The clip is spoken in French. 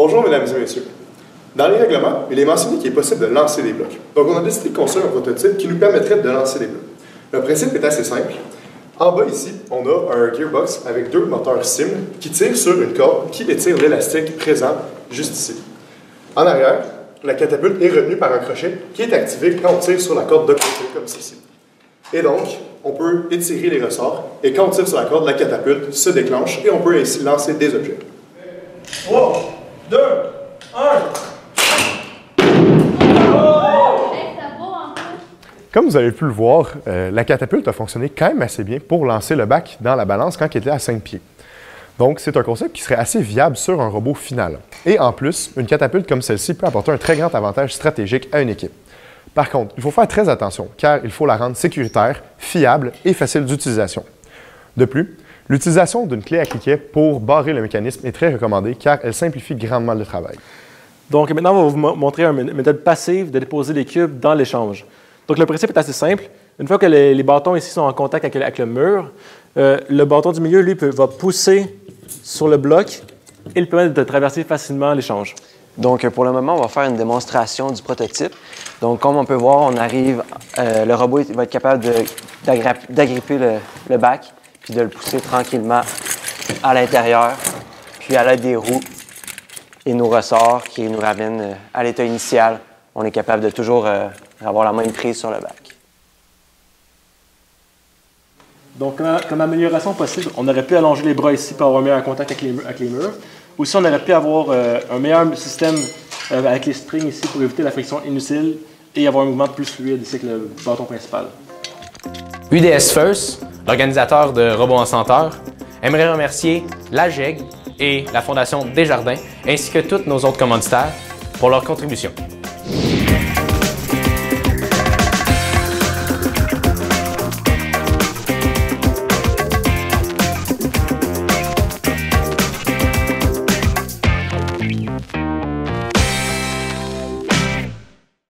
Bonjour mesdames et messieurs. Dans les règlements, il est mentionné qu'il est possible de lancer des blocs. Donc on a décidé de construire un prototype qui nous permettrait de lancer des blocs. Le principe est assez simple. En bas ici, on a un gearbox avec deux moteurs SIM qui tirent sur une corde qui étire l'élastique présent juste ici. En arrière, la catapulte est retenue par un crochet qui est activé quand on tire sur la corde de côté, comme ceci. Et donc, on peut étirer les ressorts et quand on tire sur la corde, la catapulte se déclenche et on peut ainsi lancer des objets. 3, 2, 1. Comme vous avez pu le voir, la catapulte a fonctionné quand même assez bien pour lancer le bac dans la balance quand il était à 5 pieds. Donc, c'est un concept qui serait assez viable sur un robot final. Et en plus, une catapulte comme celle-ci peut apporter un très grand avantage stratégique à une équipe. Par contre, il faut faire très attention car il faut la rendre sécuritaire, fiable et facile d'utilisation. De plus, l'utilisation d'une clé à cliquet pour barrer le mécanisme est très recommandée car elle simplifie grandement le travail. Donc maintenant, on va vous montrer une méthode passive de déposer les cubes dans l'échange. Donc le principe est assez simple. Une fois que les bâtons ici sont en contact avec le mur, le bâton du milieu, lui, va pousser sur le bloc et le permettre de traverser facilement l'échange. Donc, pour le moment, on va faire une démonstration du prototype. Donc, comme on peut voir, on arrive, le robot va être capable d'agripper le bac puis de le pousser tranquillement à l'intérieur, puis à l'aide des roues et nos ressorts qui nous ramènent à l'état initial, on est capable de toujours avoir la même prise sur le bac. Donc, comme amélioration possible, on aurait pu allonger les bras ici pour avoir un meilleur contact avec les murs. Aussi, on aurait pu avoir un meilleur système avec les springs ici pour éviter la friction inutile et avoir un mouvement plus fluide ici avec le bâton principal. UDS First, l'organisateur de Robots en Senteur, aimerait remercier l'AGEG et la Fondation Desjardins, ainsi que tous nos autres commanditaires pour leur contribution.